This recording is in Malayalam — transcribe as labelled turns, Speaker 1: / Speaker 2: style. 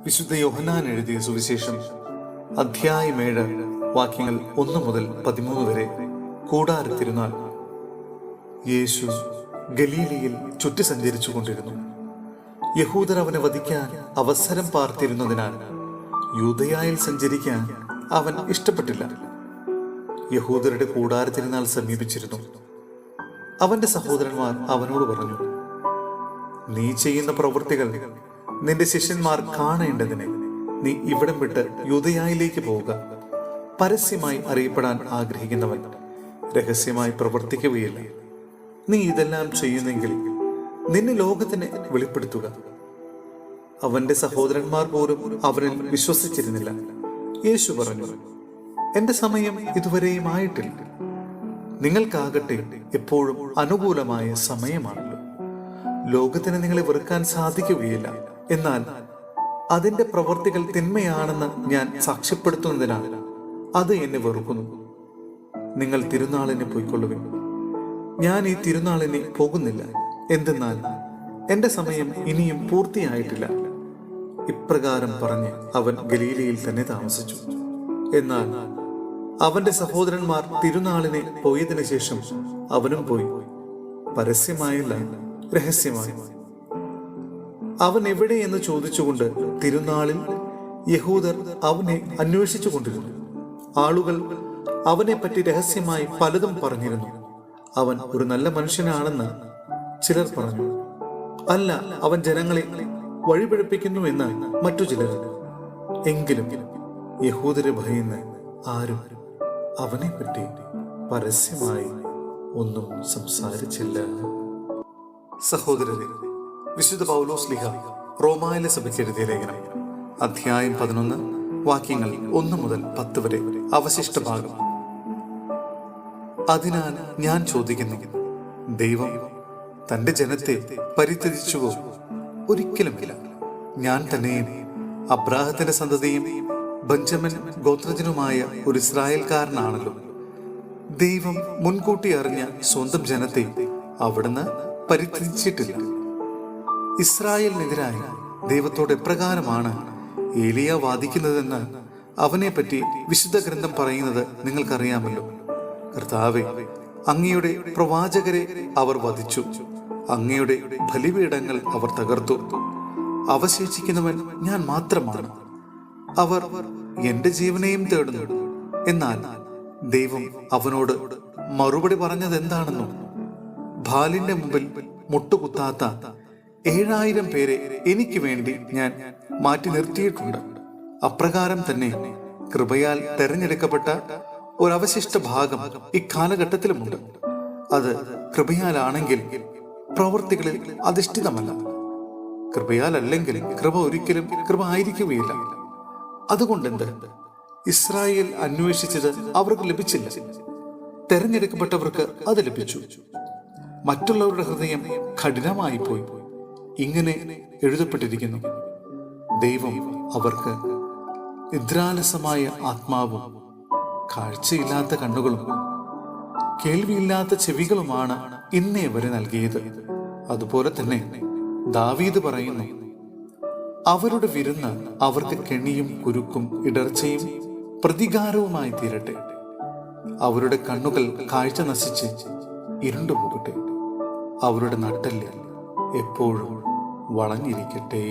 Speaker 1: വിശുദ്ധ യോഹന്നാൻ എഴുതിയ സുവിശേഷം അധ്യായം 7 വാക്യങ്ങൾ 1 മുതൽ 13 വരെ. കൂടാര തിരുനാൾ. യേശു ഗലീലയിൽ ചുറ്റി സഞ്ചരിച്ചു കൊണ്ടിരുന്നു. യഹൂദർ അവനെ വധിക്കാൻ അവസരം പാർത്തിരുന്നതിനാൽ യൂദയായിൽ സഞ്ചരിക്കാൻ അവൻ ഇഷ്ടപ്പെട്ടില്ല. യഹൂദരുടെ കൂടാര തിരുനാൾ സമീപിച്ചിരുന്നു. അവന്റെ സഹോദരന്മാർ അവനോട് പറഞ്ഞു, നീ ചെയ്യുന്ന പ്രവൃത്തികൾ നിന്റെ ശിഷ്യന്മാർ കാണേണ്ടതിന് നീ ഇവിടം വിട്ട് യൂദയായിലേക്ക് പോവുക. പരസ്യമായി അറിയപ്പെടാൻ ആഗ്രഹിക്കുന്നവൻ രഹസ്യമായി പ്രവർത്തിക്കുകയില്ല. നീ ഇതെല്ലാം ചെയ്യുന്നെങ്കിൽ നിന്നെ ലോകത്തിന് വെളിപ്പെടുത്തുക. അവന്റെ സഹോദരന്മാർ പോലും അവനിൽ വിശ്വസിച്ചിരുന്നില്ല. യേശു പറഞ്ഞു, എന്റെ സമയം ഇതുവരെയും ആയിട്ടില്ല. നിങ്ങൾക്കാകട്ടെ എപ്പോഴും അനുകൂലമായ സമയമാണല്ലോ. ലോകത്തിന് നിങ്ങളെ വെറുക്കാൻ സാധിക്കുകയില്ല. എന്നാൽ അതിന്റെ പ്രവൃത്തികൾ തിന്മയാണെന്ന് ഞാൻ സാക്ഷ്യപ്പെടുത്തുന്നതിനാൽ അത് എന്നെ വെറുക്കുന്നു. നിങ്ങൾ തിരുനാളിന് പോയിക്കൊള്ളുവിൻ. ഞാൻ ഈ തിരുനാളിന് പോകുന്നില്ല. എന്തെന്നാൽ എന്റെ സമയം ഇനിയും പൂർത്തിയായിട്ടില്ല. ഇപ്രകാരം പറഞ്ഞ് അവൻ ഗലീലയിൽ തന്നെ താമസിച്ചു. എന്നാൽ അവന്റെ സഹോദരന്മാർ തിരുനാളിന് പോയതിനു ശേഷം അവനും പോയി, പരസ്യമായില്ല, രഹസ്യമായി. അവൻ എവിടെയെന്ന് ചോദിച്ചുകൊണ്ട് തിരുനാളിൽ യഹൂദർ അവനെ അന്വേഷിച്ചു കൊണ്ടിരുന്നു. ആളുകൾ അവനെ പറ്റി രഹസ്യമായി പലതും പറഞ്ഞിരുന്നു. അവൻ ഒരു നല്ല മനുഷ്യനാണെന്ന് ചിലർ പറഞ്ഞു. അല്ല, അവൻ ജനങ്ങളെ വഴിപിഴപ്പിക്കുന്നു എന്ന് മറ്റു ചിലർ. എങ്കിലും യഹൂദരെ ഭയന്ന് ആരും അവനെ പറ്റി പരസ്യമായി ഒന്നും സംസാരിച്ചില്ല. സഹോദരരെ, വിശുദ്ധ പൗലോസ് ശ്ലീഹ റോമായിലെ സഭയ്ക്ക് എഴുതിയ ലേഖനം അധ്യായം 11 വാക്യങ്ങൾ 1 മുതൽ 10 വരെ അവശിഷ്ട ഭാഗം. അതിനാൽ ഞാൻ ചോദിക്കുന്നു, ദൈവം തന്റെ ജനത്തെ പരിത്യജിച്ചുവോ? ഒരിക്കലുമില്ല. ഞാൻ തന്നെയും അബ്രാഹത്തിന്റെ സന്തതിയും ബെഞ്ചമിൻ ഗോത്രജനുമായ ഒരു ഇസ്രായേൽക്കാരനാണല്ലോ. ദൈവം മുൻകൂട്ടി അറിഞ്ഞ സ്വന്തം ജനത്തെ അവിടുന്ന് പരിത്യജിച്ചിട്ടില്ല. ഇസ്രായേലിനെതിരായി ദൈവത്തോട് എപ്രകാരമാണ് ഏലിയ വാദിക്കുന്നതെന്ന് അവനെ പറ്റി വിശുദ്ധ ഗ്രന്ഥം പറയുന്നത് നിങ്ങൾക്കറിയാമല്ലോ. കർത്താവേ, അങ്ങയുടെ പ്രവാചകരെ അവർ വധിച്ചു, അങ്ങയുടെ ബലിപീഠങ്ങൾ അവർ തകർത്തു. അവശേഷിക്കുന്നവൻ ഞാൻ മാത്രമാണ്. അവർ എന്റെ ജീവനെയും തേടുന്നു. എന്നാൽ ദൈവം അവനോട് മറുപടി പറഞ്ഞത് എന്താണെന്നോ? ബാലിന്റെ മുമ്പിൽ മുട്ടുകുത്താത്ത 7000 പേരെ എനിക്ക് വേണ്ടി ഞാൻ മാറ്റി നിർത്തിയിട്ടുണ്ട്. അപ്രകാരം തന്നെ കൃപയാൽ തെരഞ്ഞെടുക്കപ്പെട്ട ഒരവശിഷ്ട ഭാഗം ഇക്കാലഘട്ടത്തിലുമുണ്ട്. അത് കൃപയാലാണെങ്കിൽ പ്രവൃത്തികളിൽ അധിഷ്ഠിതമല്ല. കൃപയാലല്ലെങ്കിൽ കൃപ ഒരിക്കലും കൃപ ആയിരിക്കുകയില്ല. അതുകൊണ്ടെന്ത്? ഇസ്രായേൽ അന്വേഷിച്ചത് അവർക്ക് ലഭിച്ചില്ല, തെരഞ്ഞെടുക്കപ്പെട്ടവർക്ക് അത് ലഭിച്ചു. മറ്റുള്ളവരുടെ ഹൃദയം കഠിനമായി പോയി. ഇങ്ങനെ എഴുതപ്പെട്ടിരിക്കുന്നു, ദൈവം അവർക്ക് നിദ്രാലസമായ ആത്മാവും കാഴ്ചയില്ലാത്ത കണ്ണുകളും കേൾവിയില്ലാത്ത ചെവികളുമാണ് ഇന്നേ വരെ നൽകിയത്. അതുപോലെ തന്നെ ദാവീദ് പറയുന്നു, അവരുടെ വിരുന്ന് അവർക്ക് കെണിയും കുരുക്കും ഇടർച്ചയും പ്രതികാരവുമായി തീരട്ടെ. അവരുടെ കണ്ണുകൾ കാഴ്ച നശിച്ച് ഇരുണ്ടുപോകട്ടെ. അവരുടെ നട്ടെല്ല് എപ്പോഴും വളഞ്ഞിരിക്കട്ടെ.